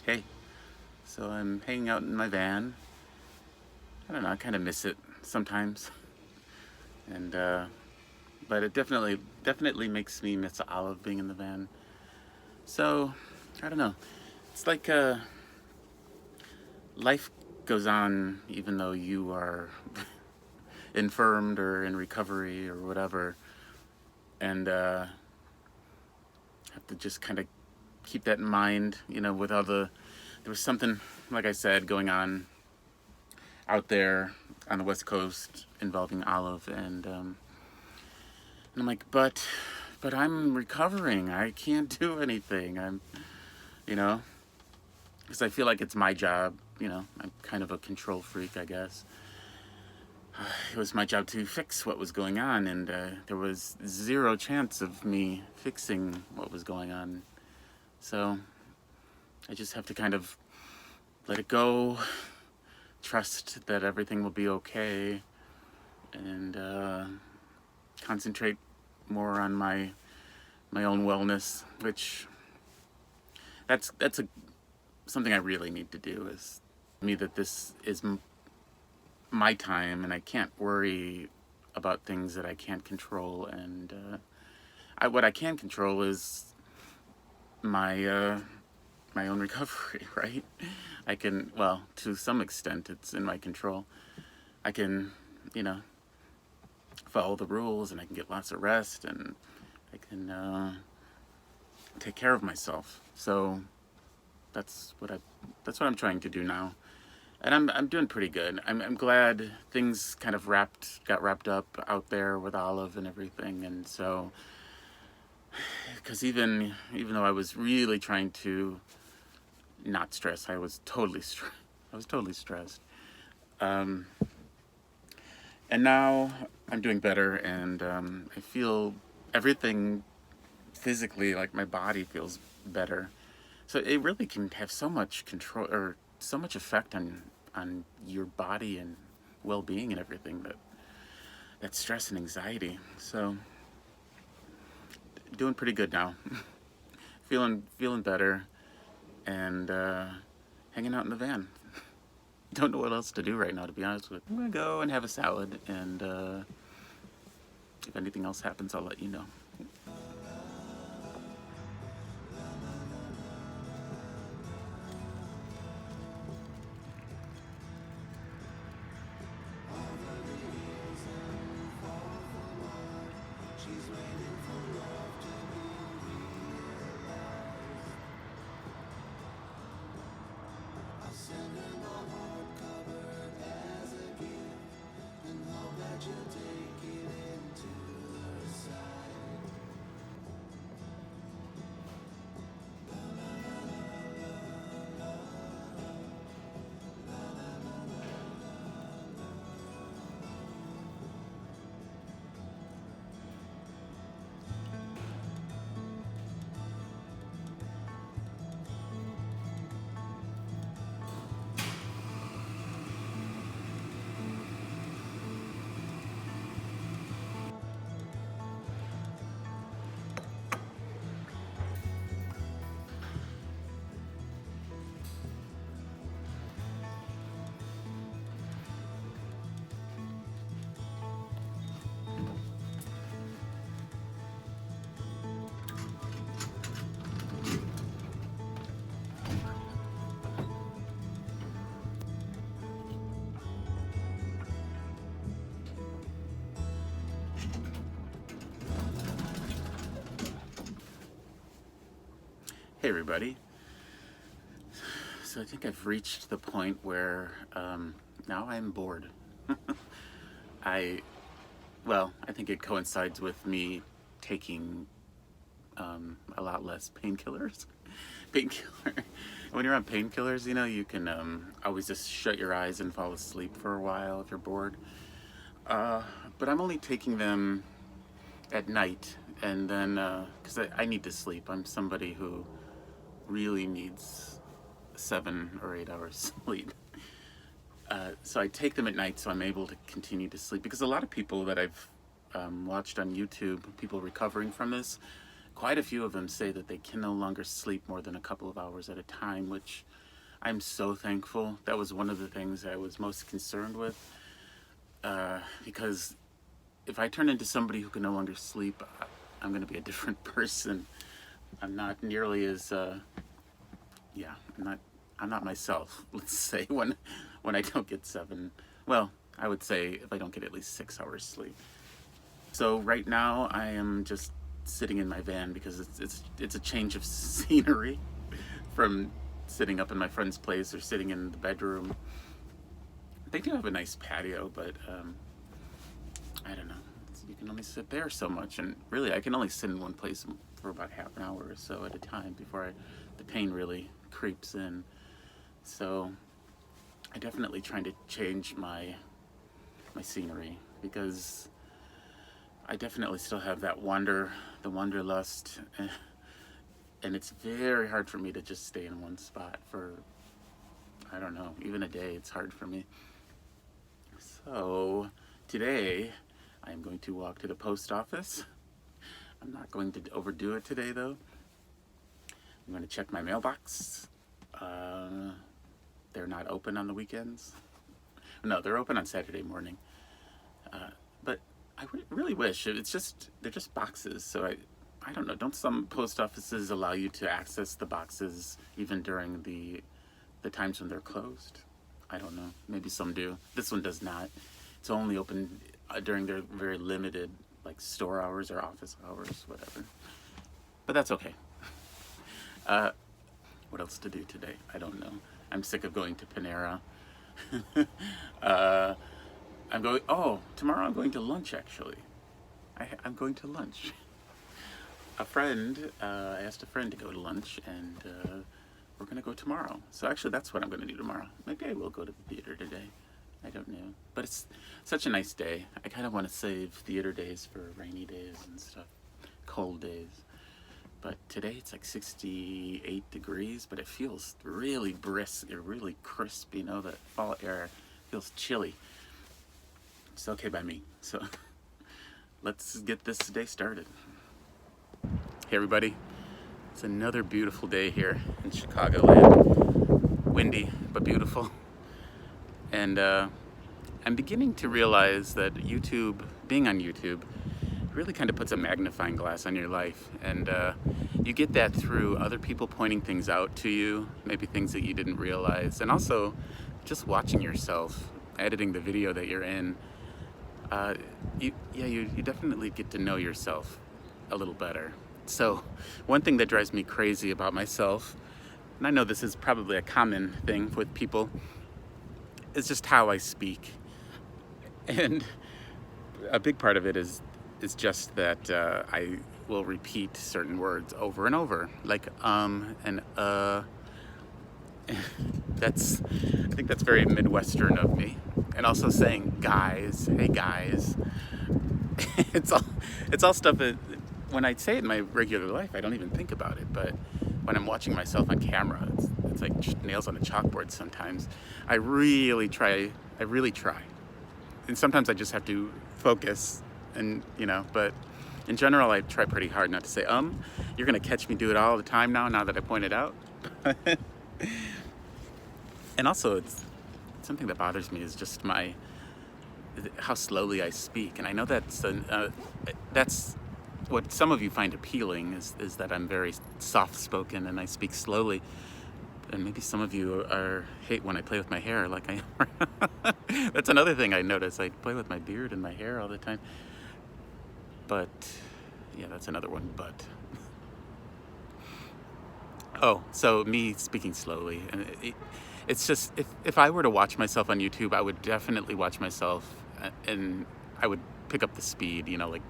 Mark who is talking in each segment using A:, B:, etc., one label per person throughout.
A: Hey, so I'm hanging out in my van. I don't know, I kind of miss it sometimes, and but it definitely makes me miss Olive being in the van. So I don't know. It's like life goes on even though you are infirmed or in recovery or whatever, and have to just kind of keep that in mind. With all there was something like I said going on out there on the West Coast involving Olive, and I'm like, but I'm recovering. I can't do anything. You know, because I feel like it's my job. I'm kind of a control freak, I guess. It was my job to fix what was going on, and there was zero chance of me fixing what was going on. So I just have to kind of let it go, trust that everything will be okay, and concentrate more on my own wellness, which that's something I really need to do. Is me that this is my time, and I can't worry about things that I can't control. And what I can control is my my own recovery, right? I can, well, to some extent, it's in my control. I can, you know, follow the rules, and I can get lots of rest, and I can take care of myself. So that's what I that's what I'm trying to do now, and I'm doing pretty good. I'm glad things kind of got wrapped up out there with Olive and everything, and so because even though I was really trying to not stress, I was totally stressed. Um, and now I'm doing better, and I feel everything physically, like my body feels better. So it really can have so much control or so much effect on your body and well-being and everything, that stress and anxiety. So doing pretty good now. Feeling better, and hanging out in the van. Don't know what else to do right now, to be honest with you. I'm gonna go and have a salad, and if anything else happens, I'll let you know. Hey everybody. So I think I've reached the point where now I'm bored. I I think it coincides with me taking a lot less painkillers. Painkiller. When you're on painkillers, you can always just shut your eyes and fall asleep for a while if you're bored. Uh, but I'm only taking them at night, and then because I need to sleep. I'm somebody who really needs 7 or 8 hours sleep. So I take them at night so I'm able to continue to sleep. Because a lot of people that I've watched on YouTube, people recovering from this, quite a few of them say that they can no longer sleep more than a couple of hours at a time, which I'm so thankful. That was one of the things I was most concerned with, because if I turn into somebody who can no longer sleep, I'm going to be a different person. I'm not nearly as, I'm not myself, let's say, when I don't get 7, well, I would say if I don't get at least 6 hours sleep. So right now I am just sitting in my van because it's a change of scenery from sitting up in my friend's place or sitting in the bedroom. They do have a nice patio, but I don't know. You can only sit there so much, and really I can only sit in one place for about half an hour or so at a time before the pain really creeps in. So I definitely trying to change my scenery, because I definitely still have that the wanderlust, and it's very hard for me to just stay in one spot for, I don't know, even a day. It's hard for me. So today I'm going to walk to the post office. I'm not going to overdo it today though. I'm going to check my mailbox. They're not open on the weekends. No, they're open on Saturday morning. But I really wish, they're just boxes, so I don't know, don't some post offices allow you to access the boxes even during the times when they're closed? I don't know, maybe some do. This one does not. It's only open during their very limited, like, store hours or office hours, whatever. But that's okay. What else to do today? I don't know. I'm sick of going to Panera. Tomorrow I'm going to lunch, actually. I'm going to lunch. I asked a friend to go to lunch, and we're going to go tomorrow. So actually that's what I'm going to do tomorrow. Maybe I will go to the theater today. I don't know. But it's such a nice day. I kind of want to save theater days for rainy days and stuff, cold days. But today it's like 68 degrees, but it feels really brisk, really crisp, you know, the fall air feels chilly. It's okay by me. So let's get this day started. Hey everybody, it's another beautiful day here in Chicagoland. Windy, but beautiful. And I'm beginning to realize that being on YouTube, really kind of puts a magnifying glass on your life, and you get that through other people pointing things out to you, maybe things that you didn't realize, and also just watching yourself, editing the video that you're in. You definitely get to know yourself a little better. So one thing that drives me crazy about myself, and I know this is probably a common thing with people, is just how I speak. And a big part of it is just that I will repeat certain words over and over, like and I think that's very Midwestern of me. And also saying guys, hey guys. it's all stuff that when I say it in my regular life, I don't even think about it. But when I'm watching myself on camera, it's like nails on a chalkboard sometimes. I really try. And sometimes I just have to focus, and but in general I try pretty hard not to say you're gonna catch me do it all the time now that I point it out. And also it's something that bothers me is just how slowly I speak. And I know that's what some of you find appealing, is that I'm very soft-spoken and I speak slowly. And maybe some of you hate when I play with my hair like I am. That's another thing I notice. I play with my beard and my hair all the time. But, yeah, that's another one, but. Oh, so me speaking slowly. And it's just, if I were to watch myself on YouTube, I would definitely watch myself and I would pick up the speed, like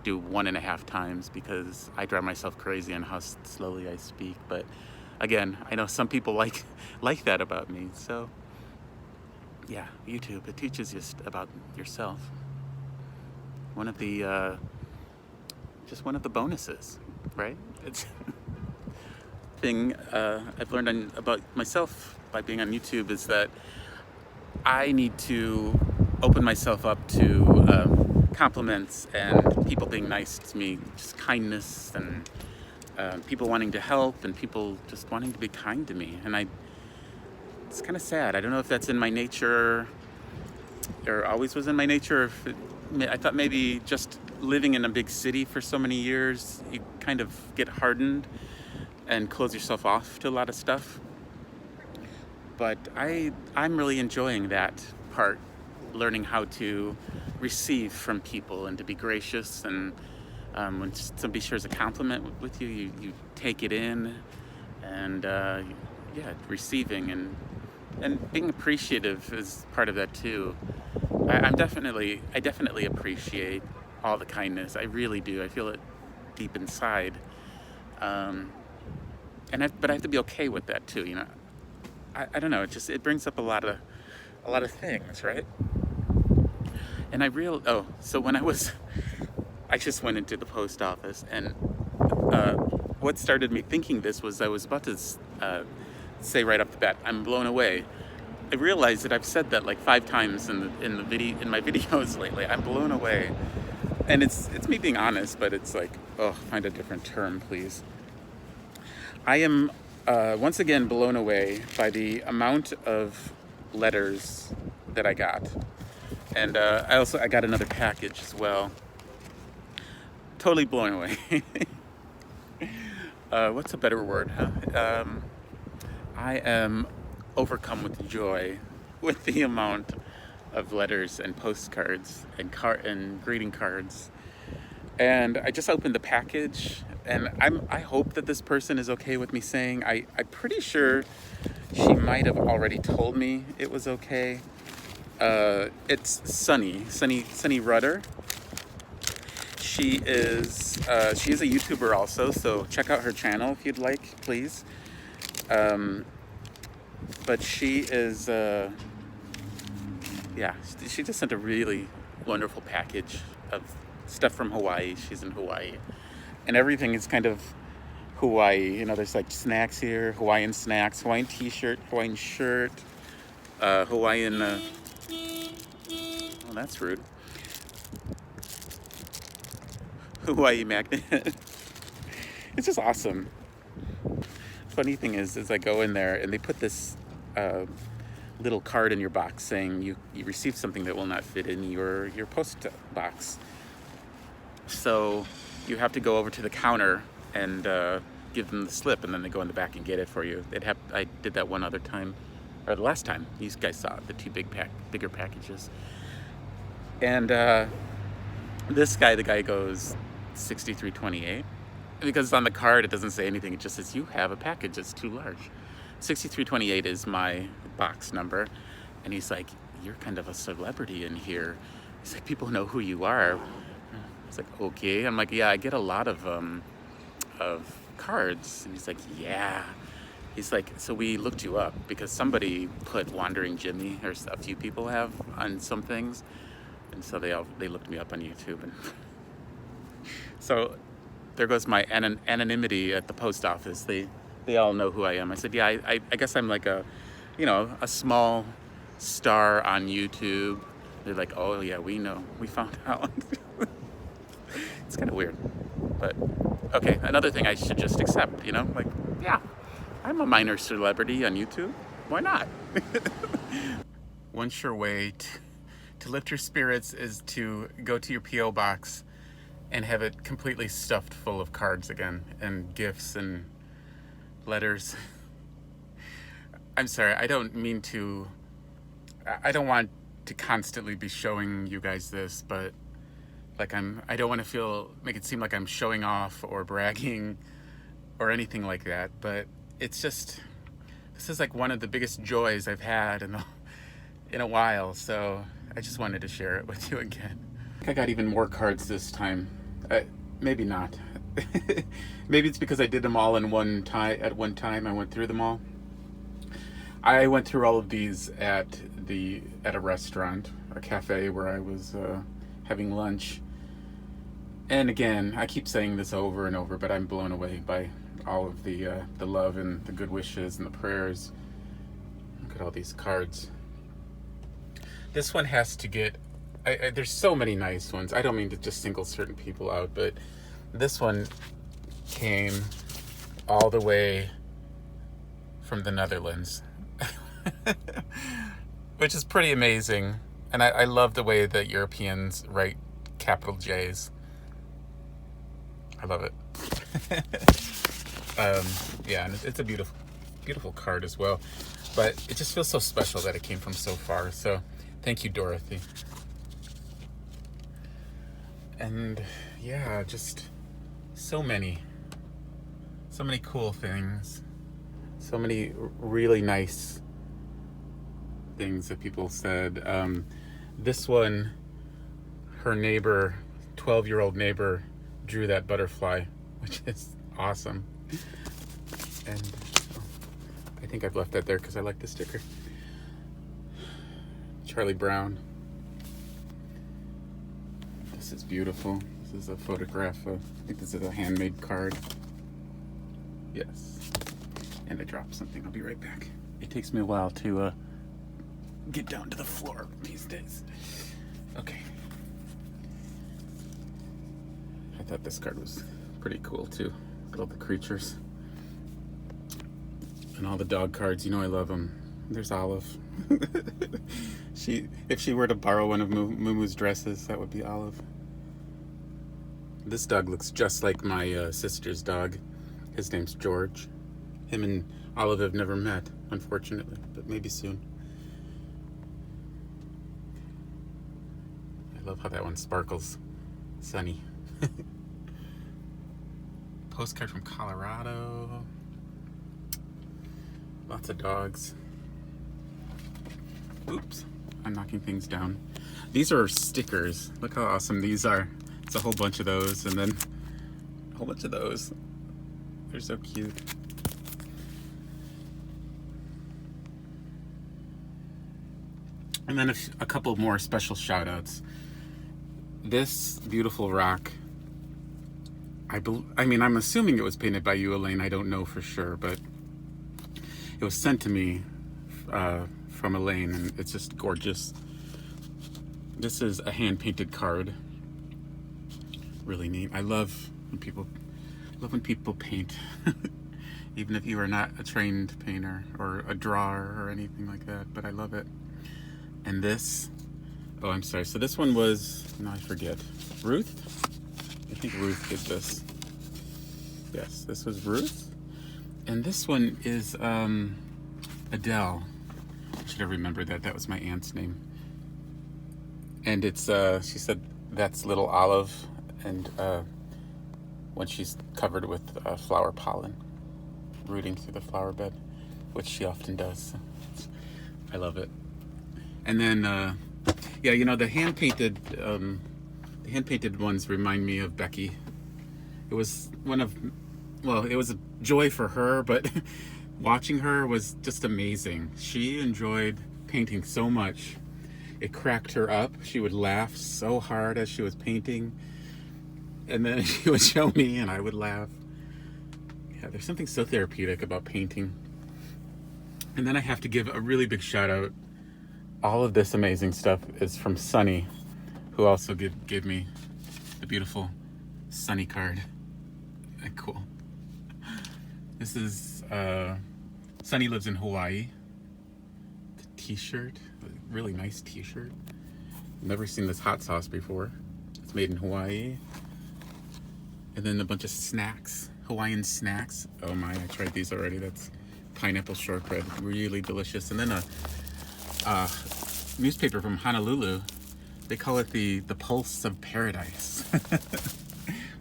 A: do 1.5 times, because I drive myself crazy on how slowly I speak. But again, I know some people like that about me. So yeah, YouTube, it teaches you about yourself. One of the bonuses, right? It's thing I've learned about myself by being on YouTube is that I need to open myself up to compliments and people being nice to me, just kindness and people wanting to help and people just wanting to be kind to me. And it's kind of sad. I don't know if that's in my nature or always was in my nature. Or if I thought maybe just living in a big city for so many years, you kind of get hardened and close yourself off to a lot of stuff. But I'm really enjoying that part, learning how to receive from people and to be gracious. And when somebody shares a compliment with you, you take it in, and receiving and being appreciative is part of that too. I definitely appreciate all the kindness. I really do. I feel it deep inside, but I have to be okay with that too. You know, I don't know. It brings up a lot of things, right? And so when I just went into the post office, and what started me thinking this was I was about to say right off the bat, I'm blown away. I realized that I've said that like 5 times in my videos lately. I'm blown away, and it's me being honest, but it's like, find a different term, please. I am once again blown away by the amount of letters that I got, and I got another package as well. Totally blown away. What's a better word, huh? I am overcome with joy with the amount of letters and postcards and greeting cards. And I just opened the package, and I hope that this person is okay with me saying, I'm pretty sure she might have already told me it was okay. It's Sunny Rudder. She is a YouTuber also, so check out her channel if you'd like, please. But she is, she just sent a really wonderful package of stuff from Hawaii. She's in Hawaii, and everything is kind of Hawaii. You know, there's like snacks here, Hawaiian snacks, Hawaiian t-shirt, Hawaiian shirt, Hawaiian, oh, that's rude. Hawaii magnet. It's just awesome. Funny thing is I go in there and they put this little card in your box saying you received something that will not fit in your post box. So you have to go over to the counter and give them the slip, and then they go in the back and get it for you. I did that one other time, or the last time. You guys saw the 2 bigger packages. And the guy goes 6328. Because on the card it doesn't say anything, it just says you have a package that's too large. 6328 is my box number, and he's like, you're kind of a celebrity in here. He's like, people know who you are. It's like, okay. I'm like, yeah, I get a lot of cards. And he's like, yeah. He's like, so we looked you up because somebody put Wandering Jimmy, or a few people have, on some things, and so they looked me up on YouTube, and so there goes my anonymity at the post office. They all know who I am. I said, yeah, I guess I'm like a small star on YouTube. They're like, oh yeah, we know. We found out. It's kind of weird. But, okay, another thing I should just accept, like, yeah, I'm a minor celebrity on YouTube. Why not? One sure way to lift your spirits is to go to your P.O. box and have it completely stuffed full of cards again, and gifts and letters. I'm sorry, I don't want to constantly be showing you guys this, but like I don't want to make it seem like I'm showing off or bragging or anything like that, but it's just, this is like one of the biggest joys I've had in a while, so I just wanted to share it with you again. I got even more cards this time. Maybe not. Maybe it's because I did them all at one time. I went through them all. I went through all of these at a restaurant, a cafe where I was having lunch. And again, I keep saying this over and over, but I'm blown away by all of the love and the good wishes and the prayers. Look at all these cards. This one has to get... there's so many nice ones. I don't mean to just single certain people out, but this one came all the way from the Netherlands, which is pretty amazing. And I love the way that Europeans write capital J's. I love it. Yeah, and it's a beautiful, beautiful card as well. But it just feels so special that it came from so far. So thank you, Dorothy. And yeah, just so many cool things. So many really nice things that people said. This one, her neighbor, 12-year-old neighbor, drew that butterfly, which is awesome. And I think I've left that there because I like the sticker. Charlie Brown. This is beautiful. This is a photograph of, I think this is a handmade card. Yes. And I dropped something. I'll be right back. It takes me a while to get down to the floor these days. Okay. I thought this card was pretty cool too. Look at all the creatures. And all the dog cards, you know I love them. There's Olive. If she were to borrow one of Moomoo's dresses, that would be Olive. This dog looks just like my sister's dog. His name's George. Him and Olive have never met, unfortunately, but maybe soon. I love how that one sparkles. Sunny. Postcard from Colorado. Lots of dogs. Oops, I'm knocking things down. These are stickers. Look how awesome these are. It's a whole bunch of those, and then a whole bunch of those. They're so cute. And then a couple more special shout outs. This beautiful rock, I mean, I'm assuming it was painted by you, Elaine. I don't know for sure, but it was sent to me from Elaine, and it's just gorgeous. This is a hand-painted card. Really neat. I love when people paint, even if you are not a trained painter or a drawer or anything like that. But I love it. And this, oh, I'm sorry. So this one was, no, I forget. Ruth? I think Ruth did this. Yes, this was Ruth. And this one is Adele. I should have remembered that. That was my aunt's name. And it's, she said, that's little Olive. And when she's covered with flower pollen, rooting through the flower bed, which she often does. I love it. And then, yeah, you know, the hand-painted ones remind me of Becky. It was it was a joy for her, but watching her was just amazing. She enjoyed painting so much. It cracked her up. She would laugh so hard as she was painting. And then she would show me and I would laugh. Yeah, there's something so therapeutic about painting. And then I have to give a really big shout out. All of this amazing stuff is from Sunny, who also gave me the beautiful Sunny card. Cool. This is, Sunny lives in Hawaii. The t-shirt, a really nice t-shirt. Never seen this hot sauce before. It's made in Hawaii. And then a bunch of snacks, Hawaiian snacks. Oh my, I tried these already. That's pineapple shortbread, really delicious. And then a newspaper from Honolulu. They call it the Pulse of Paradise.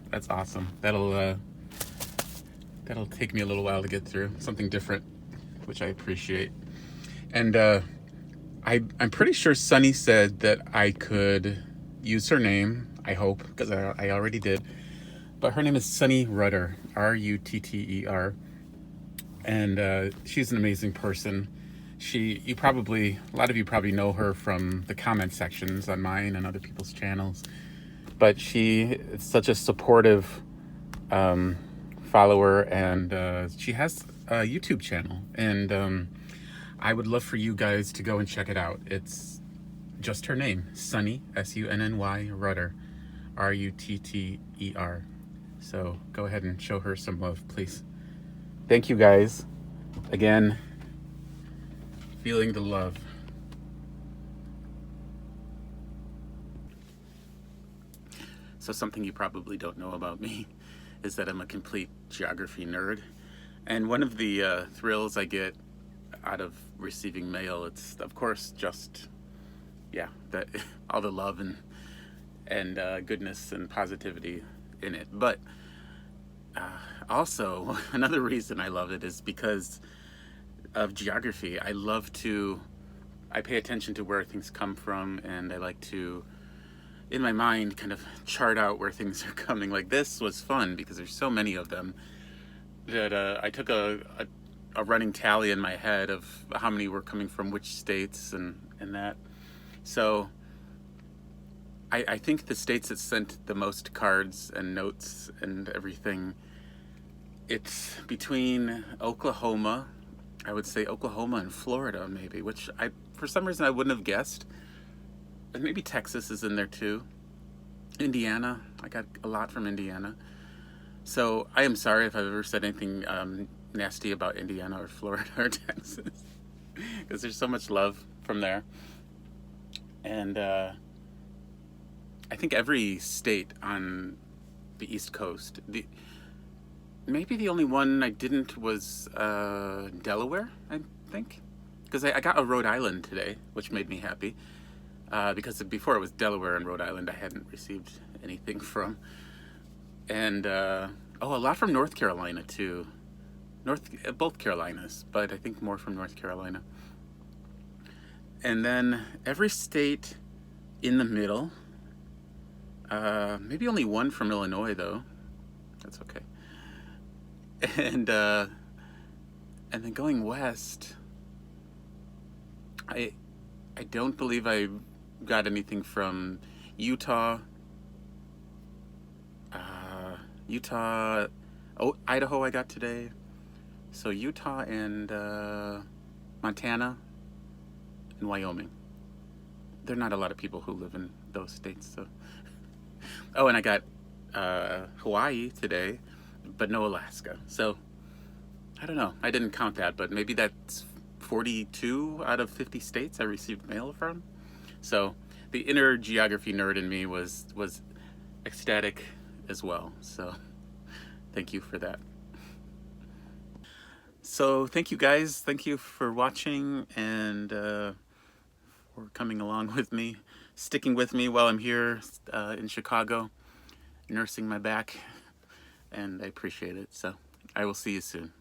A: That's awesome. That'll take me a little while to get through. Something different, which I appreciate. And I'm pretty sure Sunny said that I could use her name. I hope, because I already did. But her name is Sunny Rutter, Rutter. And she's an amazing person. A lot of you probably know her from the comment sections on mine and other people's channels. But she is such a supportive follower, and she has a YouTube channel. And I would love for you guys to go and check it out. It's just her name, Sunny, Sunny Rutter, Rutter. So go ahead and show her some love, please. Thank you guys. Again, feeling the love. So something you probably don't know about me is that I'm a complete geography nerd. And one of the thrills I get out of receiving mail, it's of course just, yeah, that all the love and goodness and positivity in it. But also, another reason I love it is because of geography. I pay attention to where things come from, and I like to, in my mind, kind of chart out where things are coming. Like this was fun because there's so many of them that I took a running tally in my head of how many were coming from which states and that. So I think the states that sent the most cards and notes and everything, it's between Oklahoma, I would say Oklahoma and Florida maybe, which for some reason I wouldn't have guessed. And maybe Texas is in there too. Indiana, I got a lot from Indiana. So I am sorry if I've ever said anything nasty about Indiana or Florida or Texas, because there's so much love from there. And I think every state on the East Coast, maybe the only one I didn't was Delaware, I think, because I got a Rhode Island today, which made me happy. Because before it was Delaware and Rhode Island I hadn't received anything from. And a lot from North Carolina too. Both Carolinas, but I think more from North Carolina. And then every state in the middle. Maybe only one from Illinois though. That's okay. And then going west, I don't believe I got anything from Utah, Idaho I got today. So Utah and Montana and Wyoming. There are not a lot of people who live in those states, so. Oh, and I got Hawaii today, but no Alaska. So I don't know. I didn't count that, but maybe that's 42 out of 50 states I received mail from. So the inner geography nerd in me was ecstatic as well. So thank you for that. So thank you guys. Thank you for watching and for coming along with me, sticking with me while I'm here in Chicago, nursing my back, and I appreciate it. So I will see you soon.